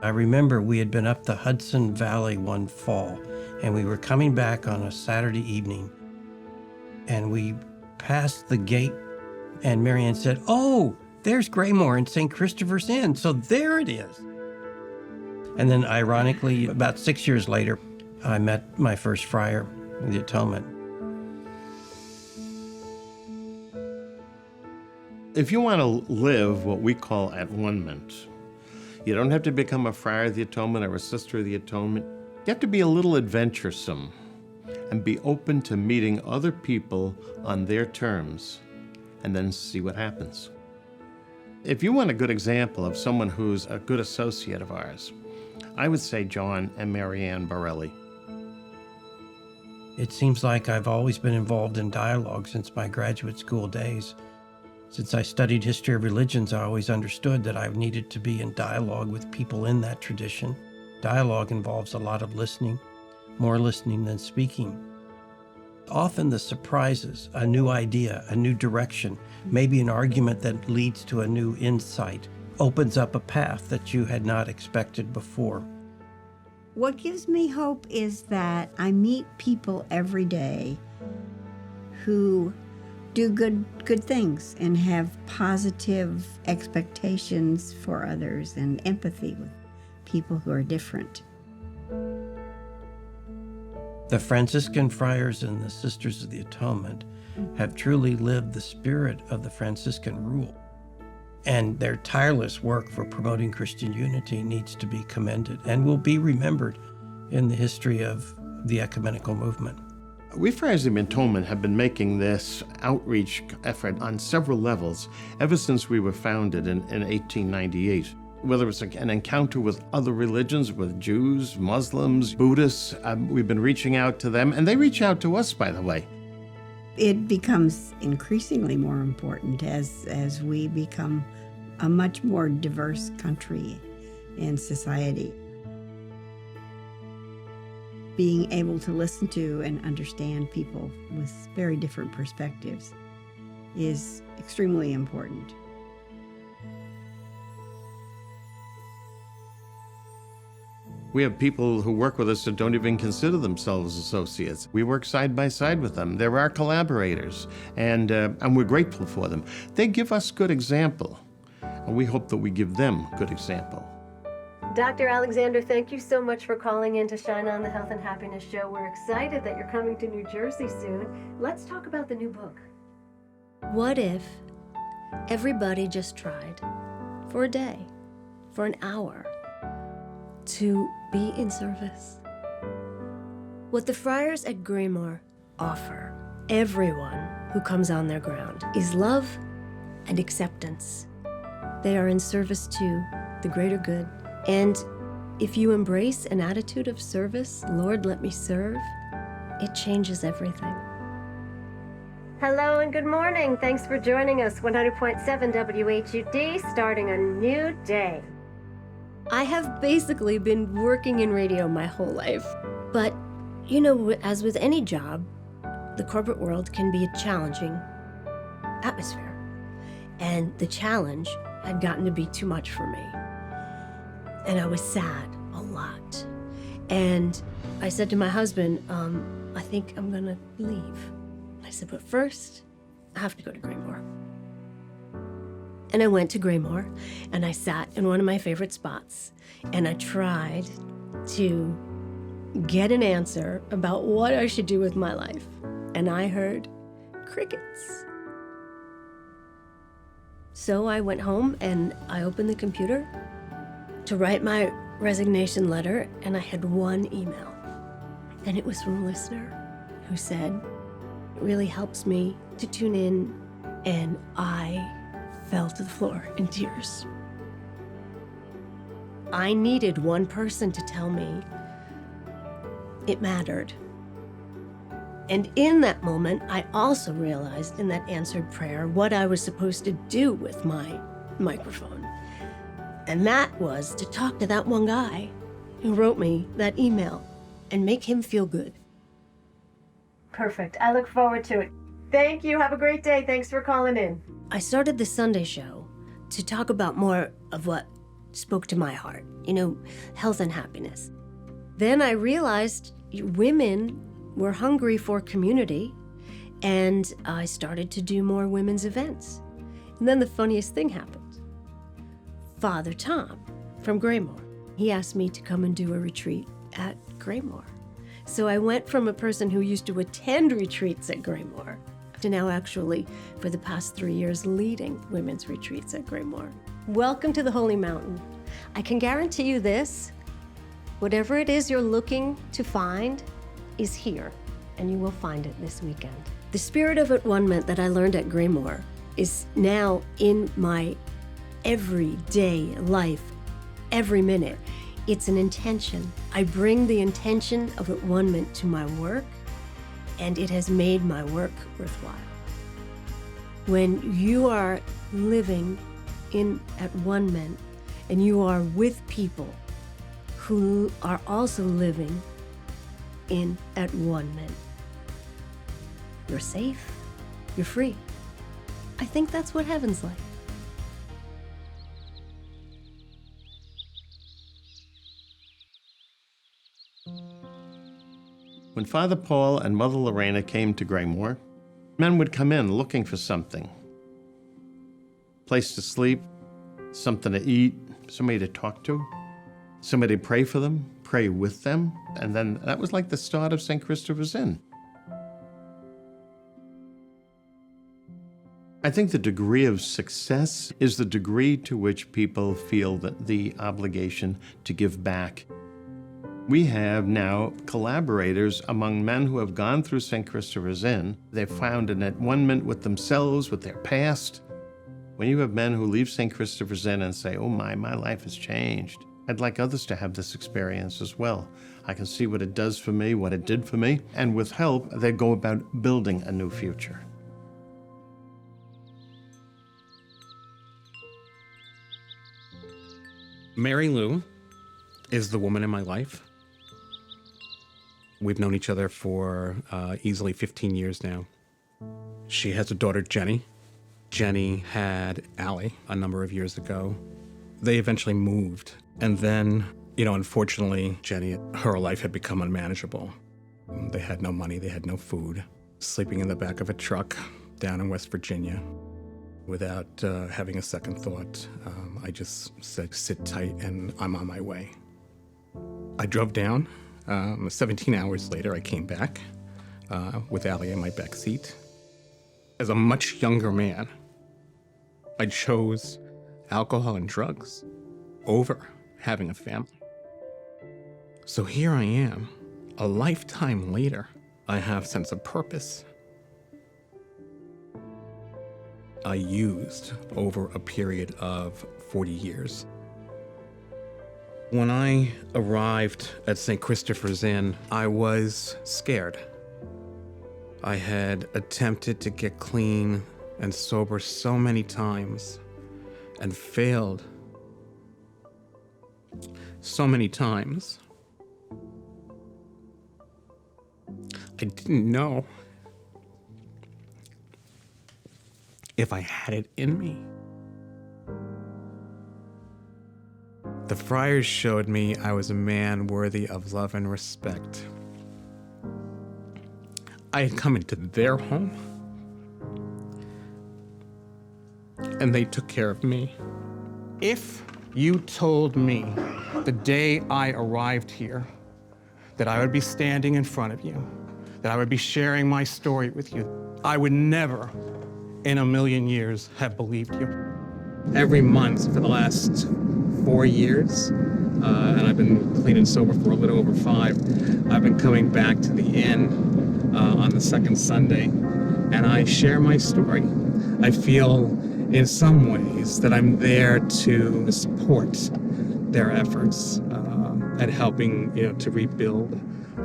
I remember we had been up the Hudson Valley one fall, and we were coming back on a Saturday evening, and we passed the gate, and Marianne said, "Oh, there's Graymoor and St. Christopher's Inn, so there it is." And then ironically, about 6 years later, I met my first friar in the Atonement. If you want to live what we call AtOneMent, you don't have to become a friar of the Atonement or a sister of the Atonement. You have to be a little adventuresome and be open to meeting other people on their terms and then see what happens. If you want a good example of someone who's a good associate of ours, I would say John and Marianne Borelli. It seems like I've always been involved in dialogue since my graduate school days. Since I studied history of religions, I always understood that I needed to be in dialogue with people in that tradition. Dialogue involves a lot of listening, more listening than speaking. Often the surprises, a new idea, a new direction, maybe an argument that leads to a new insight, opens up a path that you had not expected before. What gives me hope is that I meet people every day who do good things and have positive expectations for others and empathy with people who are different. The Franciscan Friars and the Sisters of the Atonement have truly lived the spirit of the Franciscan rule, and their tireless work for promoting Christian unity needs to be commended and will be remembered in the history of the ecumenical movement. We Friars of the Atonement have been making this outreach effort on several levels ever since we were founded in 1898. Whether it's an encounter with other religions, with Jews, Muslims, Buddhists, we've been reaching out to them, and they reach out to us, by the way. It becomes increasingly more important as we become a much more diverse country and society. Being able to listen to and understand people with very different perspectives is extremely important. We have people who work with us that don't even consider themselves associates. We work side by side with them. They're our collaborators, and we're grateful for them. They give us good example, and we hope that we give them good example. Dr. Alexander, thank you so much for calling in to Shine On the Health and Happiness Show. We're excited that you're coming to New Jersey soon. Let's talk about the new book. What if everybody just tried for a day, for an hour, to be in service? What the Friars at Graymoor offer everyone who comes on their ground is love and acceptance. They are in service to the greater good. And if you embrace an attitude of service, Lord, let me serve, it changes everything. Hello and good morning. Thanks for joining us. 100.7 WHUD, starting a new day. I have basically been working in radio my whole life. But, you know, as with any job, the corporate world can be a challenging atmosphere. And the challenge had gotten to be too much for me. And I was sad a lot. And I said to my husband, I think I'm gonna leave. I said, but first, I have to go to Graymoor. And I went to Graymoor, and I sat in one of my favorite spots, and I tried to get an answer about what I should do with my life. And I heard crickets. So I went home, and I opened the computer to write my resignation letter, and I had one email. And it was from a listener who said, it really helps me to tune in, and I fell to the floor in tears. I needed one person to tell me it mattered. And in that moment, I also realized in that answered prayer what I was supposed to do with my microphone. And that was to talk to that one guy who wrote me that email and make him feel good. Perfect. I look forward to it. Thank you. Have a great day. Thanks for calling in. I started the Sunday show to talk about more of what spoke to my heart. health and happiness. Then I realized women were hungry for community, and I started to do more women's events. And then the funniest thing happened. Father Tom from Graymoor, he asked me to come and do a retreat at Graymoor. So I went from a person who used to attend retreats at Graymoor to now actually, for the past 3 years, leading women's retreats at Graymoor. Welcome to the Holy Mountain. I can guarantee you this, whatever it is you're looking to find is here, and you will find it this weekend. The spirit of AtOneMent that I learned at Graymoor is now in my everyday life, every minute. It's an intention. I bring the intention of AtOneMent to my work, and it has made my work worthwhile. When you are living in AtOneMent and you are with people who are also living in AtOneMent, you're safe, you're free. I think that's what heaven's like. When Father Paul and Mother Lorena came to Graymoor, men would come in looking for something. Place to sleep, something to eat, somebody to talk to, somebody to pray for them, pray with them, and then that was like the start of St. Christopher's Inn. I think the degree of success is the degree to which people feel that the obligation to give back. We have now collaborators among men who have gone through St. Christopher's Inn. They've found an AtOneMent with themselves, with their past. When you have men who leave St. Christopher's Inn and say, oh my life has changed, I'd like others to have this experience as well. I can see what it does for me, what it did for me, and with help, they go about building a new future. Mary Lou is the woman in my life. We've known each other for easily 15 years now. She has a daughter, Jenny. Jenny had Allie a number of years ago. They eventually moved. And then, unfortunately, Jenny, her life had become unmanageable. They had no money, they had no food. Sleeping in the back of a truck down in West Virginia. Without having a second thought, I just said, sit tight, and I'm on my way. I drove down. 17 hours later, I came back with Allie in my back seat. As a much younger man, I chose alcohol and drugs over having a family. So here I am, a lifetime later. I have sense of purpose. I used over a period of 40 years. When I arrived at St. Christopher's Inn, I was scared. I had attempted to get clean and sober so many times and failed so many times. I didn't know if I had it in me. The Friars showed me I was a man worthy of love and respect. I had come into their home, and they took care of me. If you told me the day I arrived here that I would be standing in front of you, that I would be sharing my story with you, I would never in a million years have believed you. Every month for the last 4 years, and I've been clean and sober for a little over 5, I've been coming back to the inn on the second Sunday, and I share my story. I feel in some ways that I'm there to support their efforts at helping, to rebuild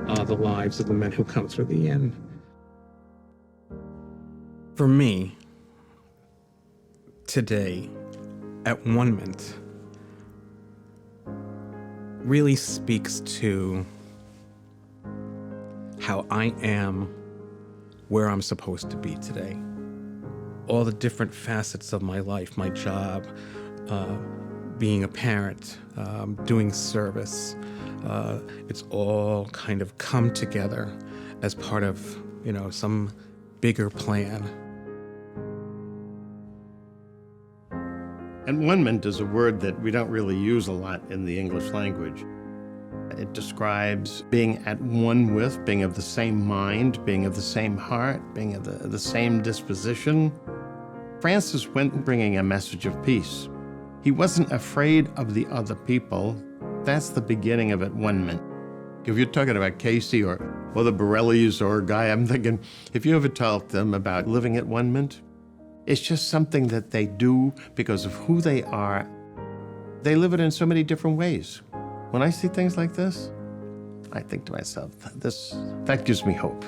the lives of the men who come through the inn. For me, today, AtOneMent really speaks to how I am where I'm supposed to be today. All the different facets of my life, my job, being a parent, doing service. It's all kind of come together as part of, some bigger plan. AtOneMent is a word that we don't really use a lot in the English language. It describes being at one with, being of the same mind, being of the same heart, being of the same disposition. Francis went bringing a message of peace. He wasn't afraid of the other people. That's the beginning of AtOneMent. If you're talking about Casey or the Borellis or Guy, I'm thinking, if you ever talk to them about living AtOneMent, it's just something that they do because of who they are. They live it in so many different ways. When I see things like this, I think to myself, that gives me hope.